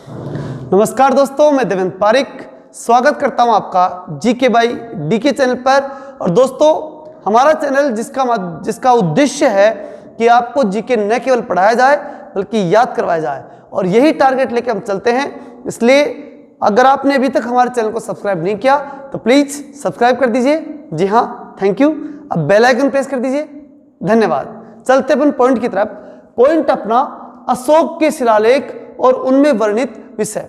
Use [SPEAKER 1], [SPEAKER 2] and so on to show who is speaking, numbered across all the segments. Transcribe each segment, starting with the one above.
[SPEAKER 1] नमस्कार दोस्तों, मैं देवेंद्र पारिक स्वागत करता हूं आपका जीके बाई डीके चैनल पर। और दोस्तों, हमारा चैनल जिसका उद्देश्य है कि आपको जीके न केवल पढ़ाया जाए बल्कि याद करवाया जाए, और यही टारगेट लेके हम चलते हैं। इसलिए अगर आपने अभी तक हमारे चैनल को सब्सक्राइब नहीं किया तो प्लीज़ सब्सक्राइब कर दीजिए। जी हाँ, थैंक यू। अब बेल आइकन प्रेस कर दीजिए। धन्यवाद। चलते अपन पॉइंट की तरफ। पॉइंट अपना अशोक के शिलालेख और उनमें वर्णित विषय।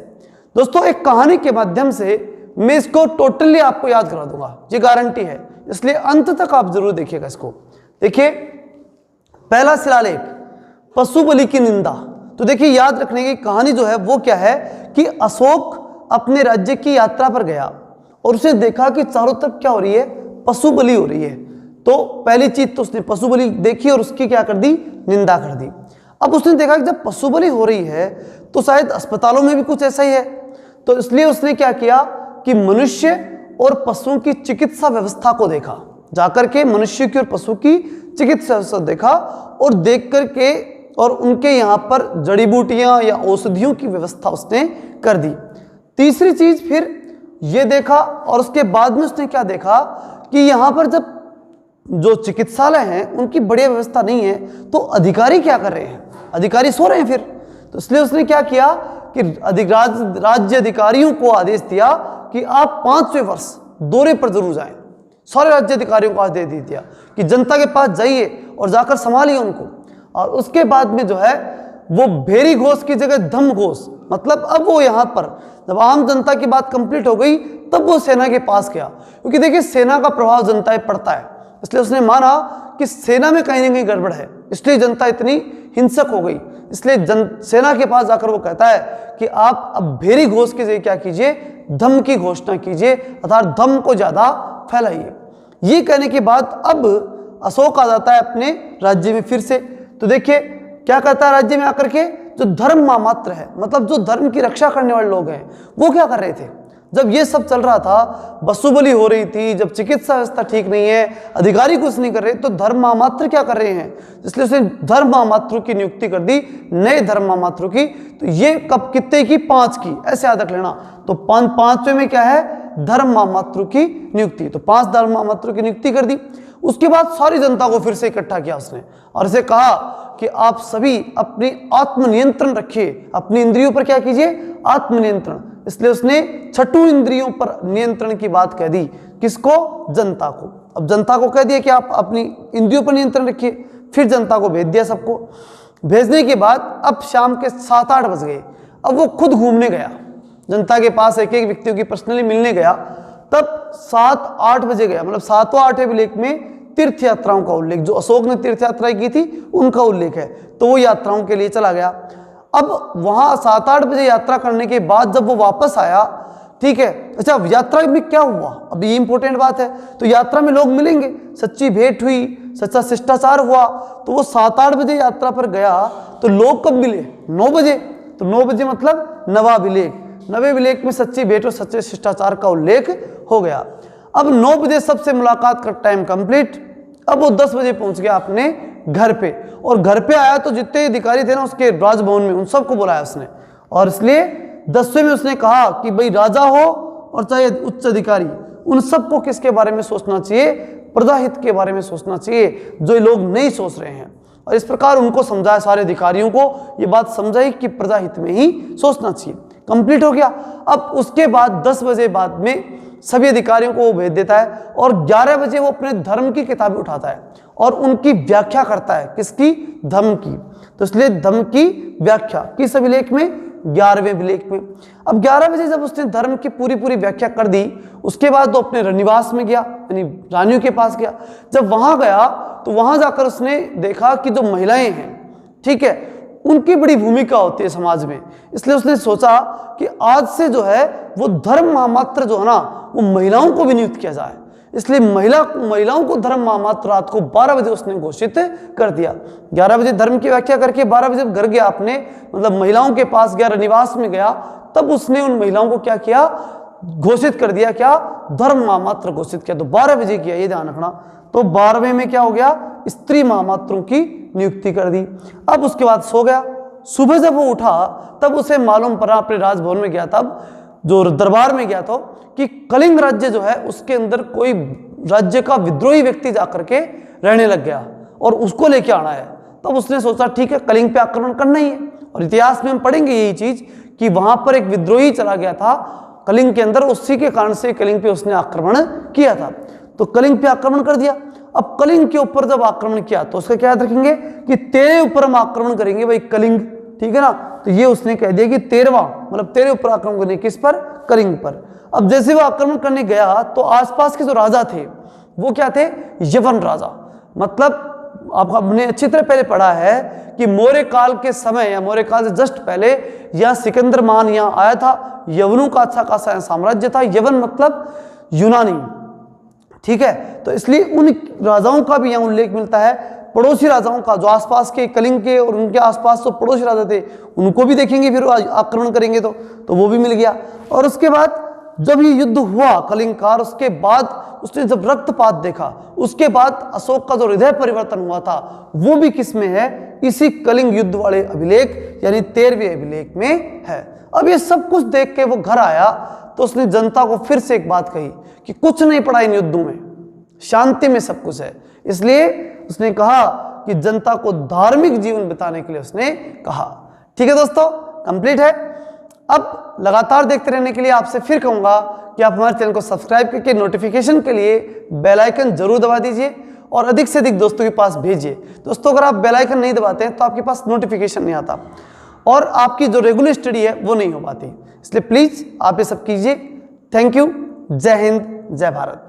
[SPEAKER 1] दोस्तों, एक कहानी के माध्यम से मैं इसको टोटली आपको याद करा दूंगा, ये गारंटी है, इसलिए अंत तक आप जरूर देखिएगा इसको। देखिए, पहला शिलालेख, पशु बलि की निंदा। तो देखिए, याद रखने की कहानी जो है वो क्या है कि अशोक अपने राज्य की यात्रा पर गया और उसने देखा कि चारों तरफ क्या हो रही है, पशु बलि हो रही है। तो पहली चीज तो उसने पशु बलि देखी और उसकी क्या कर दी, निंदा कर दी। अब उसने देखा कि जब पशु बलि हो रही है तो शायद अस्पतालों में भी कुछ ऐसा ही है। तो इसलिए उसने क्या किया कि मनुष्य और पशुओं की चिकित्सा व्यवस्था को देखा, जाकर के मनुष्य की और पशु की चिकित्सा व्यवस्था देखा और देख करके और उनके यहाँ पर जड़ी बूटियां या औषधियों की व्यवस्था उसने कर दी। तीसरी चीज फिर ये देखा और उसके बाद में उसने क्या देखा कि यहाँ पर जब जो चिकित्सालय हैं उनकी बढ़िया व्यवस्था नहीं है तो अधिकारी क्या कर रहे हैं, अधिकारी सो रहे हैं फिर। तो इसलिए उसने क्या किया कि राज्य अधिकारियों को आदेश दिया कि आप 5वें वर्ष दौरे पर जरूर जाएं। सारे राज्य अधिकारियों को आदेश दे दिया कि जनता के पास जाइए और जाकर संभालिए उनको। और उसके बाद में जो है वो भेरी घोष की जगह धम घोष, मतलब अब वो यहाँ पर जब आम जनता की बात कंप्लीट हो गई तब वो सेना के पास गया, क्योंकि देखिए सेना का प्रभाव जनता पे पड़ता है। इसलिए उसने माना कि सेना में कहीं ना कहीं गड़बड़ है, इसलिए जनता इतनी हिंसक हो गई। इसलिए सेना के पास जाकर वो कहता है कि आप अब भेरी घोष की जगह क्या कीजिए, धम की घोषणा कीजिए, अर्थात धम को ज्यादा फैलाइए। ये कहने के बाद अब अशोक आ जाता है अपने राज्य में फिर से। तो देखिए क्या कहता है राज्य में आकर के, जो धर्म मामात्र है, मतलब जो धर्म की रक्षा करने वाले लोग हैं, वो क्या कर रहे थे जब ये सब चल रहा था, पशु बलि हो रही थी, जब चिकित्सा व्यवस्था ठीक नहीं है, अधिकारी कुछ नहीं कर रहे, तो धर्म मामात्र क्या कर रहे हैं। इसलिए उसने धर्म मामात्रों की नियुक्ति कर दी, नए धर्म मामात्रों की। तो ये कब कितने की, 5 की, ऐसे याद रख लेना। तो 5वें में क्या है, धर्म मामात्रों की नियुक्ति। तो 5 धर्म मामात्रों की नियुक्ति कर दी। उसके बाद सारी जनता को फिर से इकट्ठा किया उसने और इसे कहा कि आप सभी अपनी आत्मनियंत्रण रखिए, अपनी इंद्रियों पर क्या कीजिए, आत्मनियंत्रण। इसलिए उसने 6 इंद्रियों पर नियंत्रण की बात कह दी। किसको, जनता को। अब जनता को कह दिया कि आप अपनी इंद्रियों पर नियंत्रण रखिए। फिर जनता को भेज दिया सबको। भेजने के बाद अब शाम के 7-8 बज गए। अब वो खुद घूमने गया जनता के पास, एक एक व्यक्तियों की पर्सनली मिलने गया। तब 7-8 बजे गया, मतलब 7वें अभिलेख में तीर्थ यात्राओं का उल्लेख, जो अशोक ने तीर्थ यात्राएं की थी उनका उल्लेख है। तो वो यात्राओं के लिए चला गया। अब वहां 7-8 बजे यात्रा करने के बाद जब वो वापस आया, ठीक है, अच्छा यात्रा में क्या हुआ, अब ये इंपॉर्टेंट बात है। तो यात्रा में लोग मिलेंगे, सच्ची भेंट हुई, सच्चा शिष्टाचार हुआ। तो वो 7-8 बजे यात्रा पर गया तो लोग कब मिले, 9 बजे। तो 9 बजे मतलब नवाभिलेख, नवे अभिलेख में सच्ची भेंट और सच्चे शिष्टाचार का उल्लेख हो गया। अब 9 बजे सबसे मुलाकात का टाइम कंप्लीट। अब वो 10 बजे पहुंच गया अपने घर पे, और घर पे आया तो जितने अधिकारी थे ना उसके राजभवन में, उन सबको बुलाया उसने। और इसलिए 10वें में उसने कहा कि भाई राजा हो और चाहे उच्च अधिकारी, उन सबको किसके बारे में सोचना चाहिए, प्रजाहित के बारे में सोचना चाहिए, जो लोग नहीं सोच रहे हैं। और इस प्रकार उनको समझाया, सारे अधिकारियों को ये बात समझाई कि प्रजाहित में ही सोचना चाहिए। कंप्लीट हो गया। अब उसके बाद 10 बजे बाद में सभी अधिकारियों को वो भेज देता है और 11 बजे वो अपने धर्म की किताबें उठाता है और उनकी व्याख्या करता है। किसकी, धर्म की। तो इसलिए धर्म की व्याख्या किस अभिलेख में, 11वें अभिलेख में। अब 11 बजे जब उसने धर्म की पूरी व्याख्या कर दी, उसके बाद वो अपने रनिवास में गया, यानी रानियों के पास गया। जब वहां गया तो वहां जाकर उसने देखा कि जो महिलाएं हैं, ठीक है, उनकी बड़ी भूमिका होती है समाज में। इसलिए उसने सोचा कि आज से जो है वो धर्म मामात्र जो है ना, वो महिलाओं को भी नियुक्त किया जाए। इसलिए महिलाओं को धर्म मामात्र रात को 12 बजे उसने घोषित कर दिया। 11 बजे धर्म की व्याख्या करके 12 बजे घर गया अपने, मतलब महिलाओं के पास गया, रनिवास में गया, तब उसने उन महिलाओं को क्या किया, घोषित कर दिया। क्या, धर्म मामात्र घोषित किया। तो 12 बजे किया, ये ध्यान रखना। तो 12वें में क्या हो गया, स्त्री महामात्रों की नियुक्ति कर दी। अब उसके बाद सो गया, सुबह जब वो उठा तब उसे मालूम पड़ा, अपने राजभवन में गया, तब जो दरबार में गया तो, कि कलिंग राज्य जो है उसके अंदर कोई राज्य का विद्रोही व्यक्ति जाकर के रहने लग गया और उसको लेके आना है। तब उसने सोचा ठीक है, कलिंग पे आक्रमण करना ही है। और इतिहास में हम पढ़ेंगे यही चीज कि वहां पर एक विद्रोही चला गया था कलिंग के अंदर, उसी के कारण से कलिंग पे उसने आक्रमण किया था। तो कलिंग पे आक्रमण कर दिया। अब कलिंग के ऊपर जब आक्रमण किया तो उसका क्या याद रखेंगे कि तेरे ऊपर हम आक्रमण करेंगे भाई कलिंग, ठीक है ना। तो ये उसने कह दिया कि 13वां, मतलब तेरे ऊपर आक्रमण करने, किस पर? कलिंग पर। अब जैसे वो आक्रमण करने गया तो आसपास के जो राजा थे वो क्या थे? यवन राजा। मतलब आपने अच्छी तरह पहले पढ़ा है कि मौर्य काल के समय या मौर्य काल से जस्ट पहले यहाँ सिकंदर मान यहाँ आया था। यवनों का अच्छा खासा साम्राज्य था। यवन मतलब यूनानी, ठीक है। तो इसलिए उन राजाओं का भी यहाँ उल्लेख मिलता है, पड़ोसी राजाओं का, जो आसपास के कलिंग के और उनके आसपास जो पड़ोसी राजा थे उनको भी देखेंगे, फिर आक्रमण करेंगे तो वो भी मिल गया। और उसके बाद जब ये युद्ध हुआ कलिंग का, उसके बाद उसने जब रक्तपात देखा, उसके बाद अशोक का जो हृदय परिवर्तन हुआ था वो भी किस में है? इसी कलिंग युद्ध वाले अभिलेख यानी 13वें अभिलेख में है। अब ये सब कुछ देख के वो घर आया तो उसने जनता को फिर से एक बात कही कि कुछ नहीं पड़ा इन युद्धों में, शांति में सब कुछ है। इसलिए उसने कहा कि जनता को धार्मिक जीवन बिताने के लिए उसने कहा। ठीक है दोस्तों, कंप्लीट है। अब लगातार देखते रहने के लिए आपसे फिर कहूंगा कि आप हमारे चैनल को सब्सक्राइब करके नोटिफिकेशन के लिए बेल आइकन जरूर दबा दीजिए और अधिक से अधिक दोस्तों के पास भेजिए। दोस्तों अगर आप बेल आइकन नहीं दबाते हैं तो आपके पास नोटिफिकेशन नहीं आता और आपकी जो रेगुलर स्टडी है वो नहीं हो पाती। इसलिए प्लीज आप ये सब कीजिए। Thank you. जय हिंद, जय भारत।